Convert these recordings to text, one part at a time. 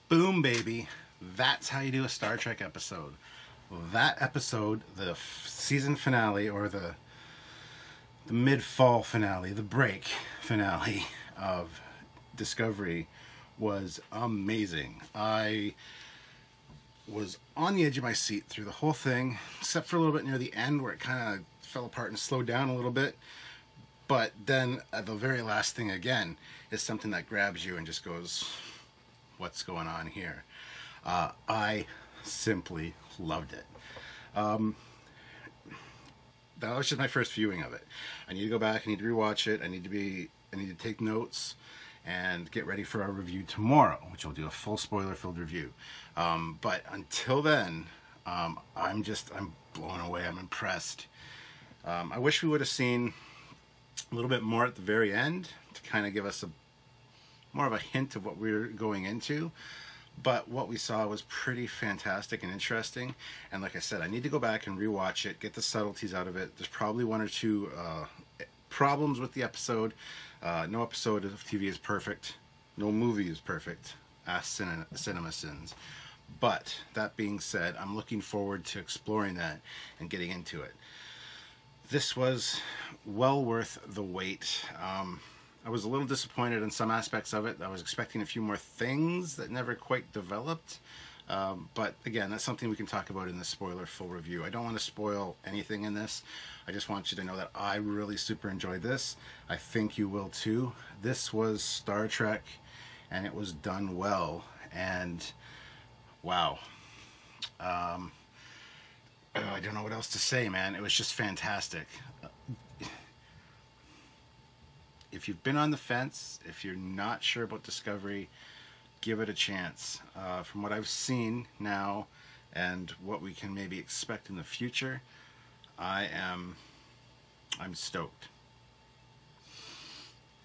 Boom, baby. That's how you do a Star Trek episode. That episode, the season finale, or the mid-fall finale, the break finale of Discovery, was amazing. I was on the edge of my seat through the whole thing, except for a little bit near the end where it kind of fell apart and slowed down a little bit. But then at the very last thing again is something that grabs you and just goes, what's going on here? I simply loved it. That was just my first viewing of it. I need to go back, I need to rewatch it, I need to take notes and get ready for our review tomorrow, which will do a full spoiler-filled review. But until then, I'm blown away, I'm impressed. I wish we would have seen a little bit more at the very end to kind of give us more of a hint of what we're going into. But what we saw was pretty fantastic and interesting. And like I said, I need to go back and rewatch it, get the subtleties out of it. There's probably one or two problems with the episode. No episode of TV is perfect. No movie is perfect. Ask CinemaSins. But that being said, I'm looking forward to exploring that and getting into it. This was well worth the wait. I was a little disappointed in some aspects of it. I was expecting a few more things that never quite developed. But again, that's something we can talk about in the spoiler full review. I don't want to spoil anything in this. I just want you to know that I really super enjoyed this. I think you will too. This was Star Trek, and it was done well. And wow. I don't know what else to say, man. It was just fantastic. If you've been on the fence, if you're not sure about Discovery, give it a chance. From what I've seen now and what we can maybe expect in the future, I'm stoked.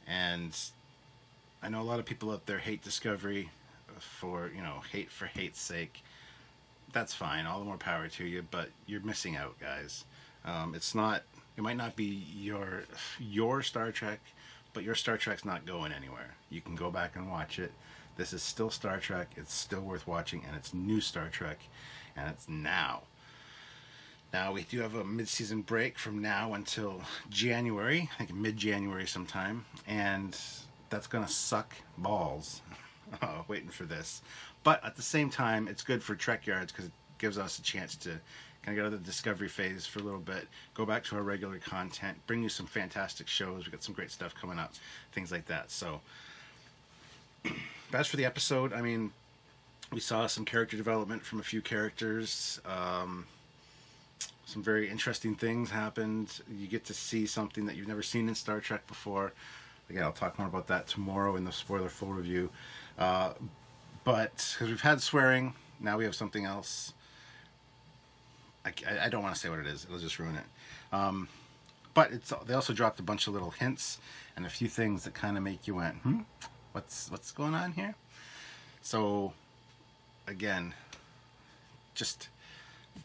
And I know a lot of people out there hate Discovery for, hate for hate's sake. That's fine, all the more power to you, but you're missing out, guys. It might not be your Star Trek, but your Star Trek's not going anywhere. You can go back and watch it. This is still Star Trek, it's still worth watching, and it's new Star Trek, and it's now. Now, we do have a mid-season break from now until January, I think mid-January sometime, and that's gonna suck balls waiting for this. But at the same time, it's good for Trekyards because it gives us a chance to kind of get out of the Discovery phase for a little bit, go back to our regular content, bring you some fantastic shows. We've got some great stuff coming up, things like that. So, as for the episode, I mean, we saw some character development from a few characters. Some very interesting things happened. You get to see something that you've never seen in Star Trek before. Again, I'll talk more about that tomorrow in the spoiler full review. But because we've had swearing, now we have something else. I don't want to say what it is. It'll just ruin it. But they also dropped a bunch of little hints and a few things that kind of make you went, what's going on here? So, again, just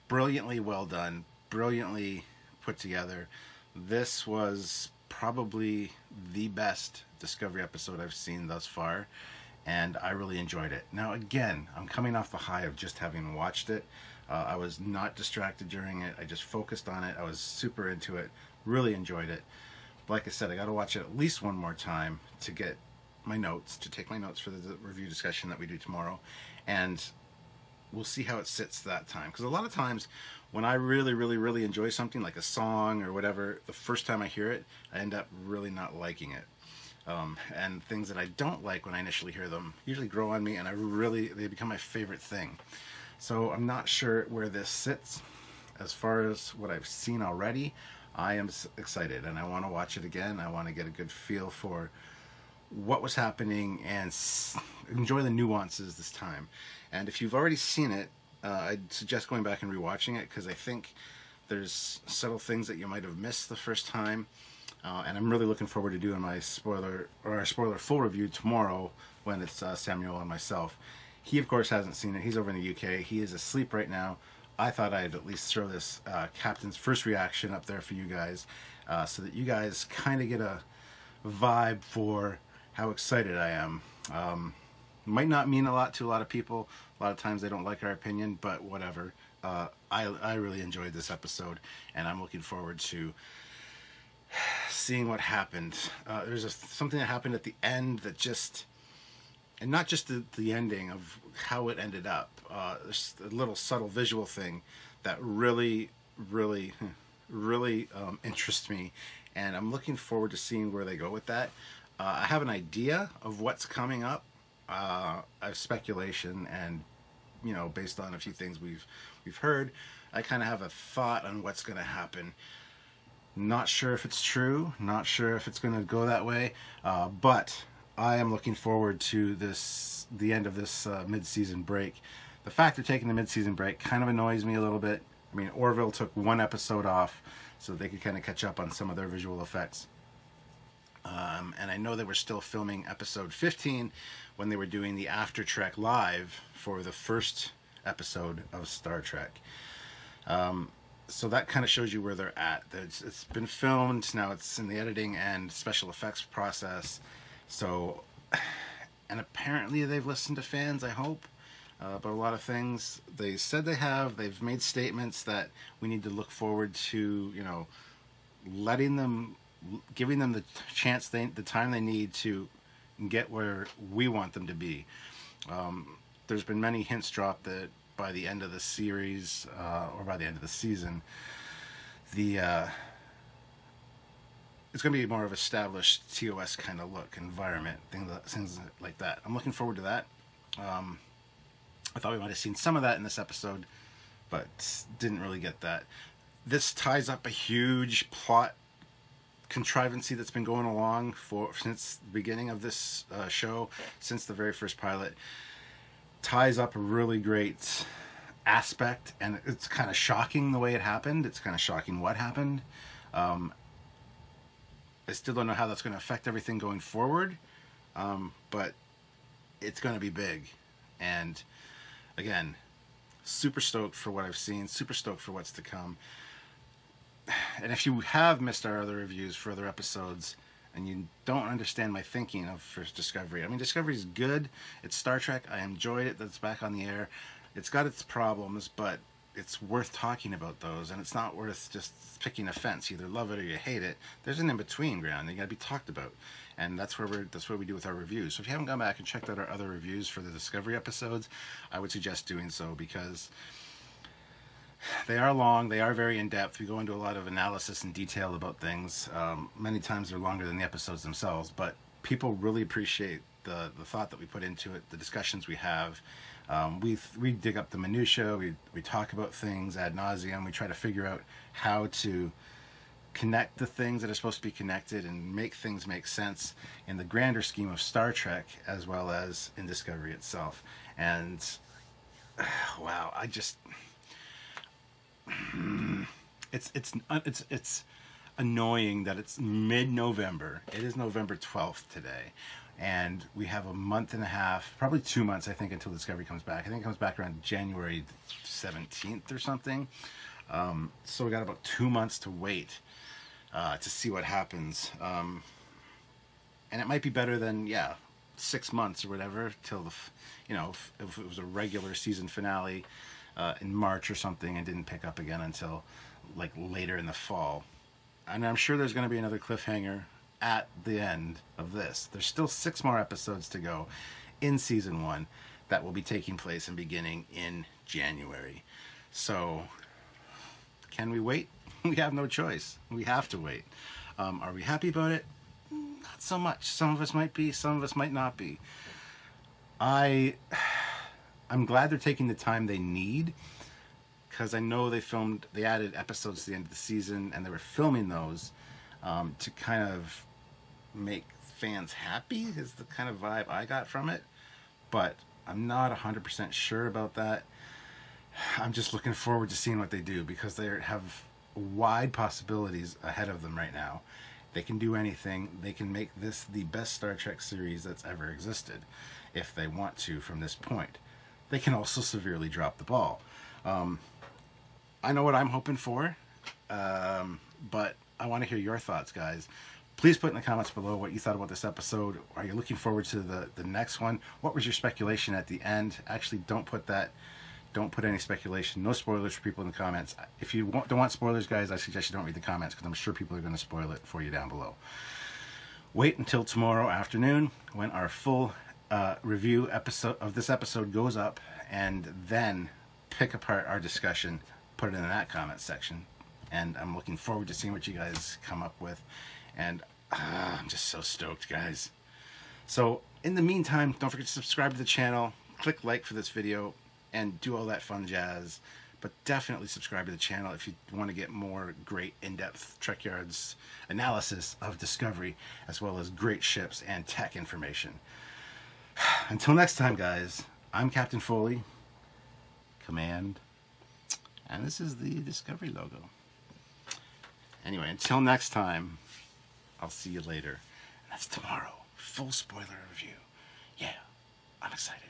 brilliantly well done, brilliantly put together. This was probably the best Discovery episode I've seen thus far, and I really enjoyed it. Now, again, I'm coming off the high of just having watched it. I was not distracted during it. I just focused on it. I was super into it. Really enjoyed it. Like I said, I got to watch it at least one more time to get my notes, to take my notes for the review discussion that we do tomorrow. And we'll see how it sits that time. Because a lot of times when I really, really, really enjoy something like a song or whatever, the first time I hear it, I end up really not liking it. And things that I don't like when I initially hear them usually grow on me, and they become my favorite thing. So I'm not sure where this sits. As far as what I've seen already, I am excited, and I want to watch it again. I want to get a good feel for what was happening and enjoy the nuances this time. And if you've already seen it, I'd suggest going back and rewatching it, because I think there's subtle things that you might have missed the first time. And I'm really looking forward to doing my spoiler full review tomorrow when it's Samuel and myself. He, of course, hasn't seen it. He's over in the UK. He is asleep right now. I thought I'd at least throw this captain's first reaction up there for you guys, so that you guys kind of get a vibe for how excited I am. Might not mean a lot to a lot of people. A lot of times they don't like our opinion, but whatever. I really enjoyed this episode, and I'm looking forward to seeing what happened. There's something that happened at the end that just, and not just the ending of how it ended up. There's a little subtle visual thing that really interests me, and I'm looking forward to seeing where they go with that. I have an idea of what's coming up. I have speculation, and based on a few things we've heard, I kind of have a thought on what's going to happen. Not sure if it's true, not sure if it's going to go that way, but I am looking forward to the end of this mid-season break. The fact they're taking the mid-season break kind of annoys me a little bit. I mean, Orville took one episode off so they could kind of catch up on some of their visual effects. And I know they were still filming episode 15 when they were doing the After Trek live for the first episode of Star Trek. So that kind of shows you where they're at. It's been filmed, now it's in the editing and special effects process. So, and apparently they've listened to fans, I hope. But a lot of things they said they've made statements that we need to look forward to, giving them the chance, the time they need to get where we want them to be. There's been many hints dropped that by the end of the series, or by the end of the season, it's going to be more of established TOS kind of look, environment, things like that. I'm looking forward to that. I thought we might have seen some of that in this episode, but didn't really get that. This ties up a huge plot contrivancy that's been going along since the beginning of this show, since the very first pilot. Ties up a really great aspect, and it's kind of shocking the way it happened. It's kind of shocking what happened. I still don't know how that's going to affect everything going forward, but it's going to be big. And again, super stoked for what I've seen, super stoked for what's to come. And if you have missed our other reviews for other episodes and you don't understand my thinking for Discovery, I mean, Discovery is good. It's Star Trek. I enjoyed it. That's back on the air. It's got its problems, but it's worth talking about those, and it's not worth just picking a fence. You either love it or you hate it. There's an in-between ground. They got to be talked about, and that's what we do with our reviews. So if you haven't gone back and checked out our other reviews for the Discovery episodes, I would suggest doing so, because they are long, they are very in-depth. We go into a lot of analysis and detail about things. Many times they're longer than the episodes themselves, but people really appreciate the thought that we put into it, the discussions we have. We dig up the minutia, we talk about things ad nauseum, we try to figure out how to connect the things that are supposed to be connected and make things make sense in the grander scheme of Star Trek as well as in Discovery itself. And wow, it's annoying that it's mid-November. It is November 12th today, and we have a month and a half, probably 2 months, I think, until Discovery comes back. I think it comes back around January 17th or something. So we got about 2 months to wait to see what happens. And it might be better than 6 months or whatever till if it was a regular season finale in March or something and didn't pick up again until like later in the fall. And I'm sure there's going to be another cliffhanger at the end of this. There's still 6 more episodes to go in season 1 that will be taking place and beginning in January. So can we wait? We have no choice. We have to wait. Are we happy about it? Not so much. Some of us might be, some of us might not be. I'm glad they're taking the time they need, because I know they added episodes to the end of the season, and they were filming those to kind of make fans happy, is the kind of vibe I got from it. But I'm not 100% sure about that. I'm just looking forward to seeing what they do, because they have wide possibilities ahead of them right now. They can do anything. They can make this the best Star Trek series that's ever existed if they want to from this point. They can also severely drop the ball. I know what I'm hoping for, but I want to hear your thoughts, guys. Please put in the comments below what you thought about this episode. Are you looking forward to the next one? What was your speculation at the end? Actually, don't put any speculation. No spoilers for people in the comments. If you don't want spoilers, guys, I suggest you don't read the comments, because I'm sure people are going to spoil it for you down below. Wait until tomorrow afternoon when our full review episode of this episode goes up, and then pick apart our discussion, put it in that comment section. And I'm looking forward to seeing what you guys come up with. And I'm just so stoked, guys. So in the meantime, don't forget to subscribe to the channel, click like for this video, and do all that fun jazz. But definitely subscribe to the channel if you want to get more great in-depth Trekyards analysis of Discovery, as well as great ships and tech information. Until next time, guys, I'm Captain Foley, Command, and this is the Discovery logo. Anyway, until next time, I'll see you later. And that's tomorrow. Full spoiler review. Yeah, I'm excited.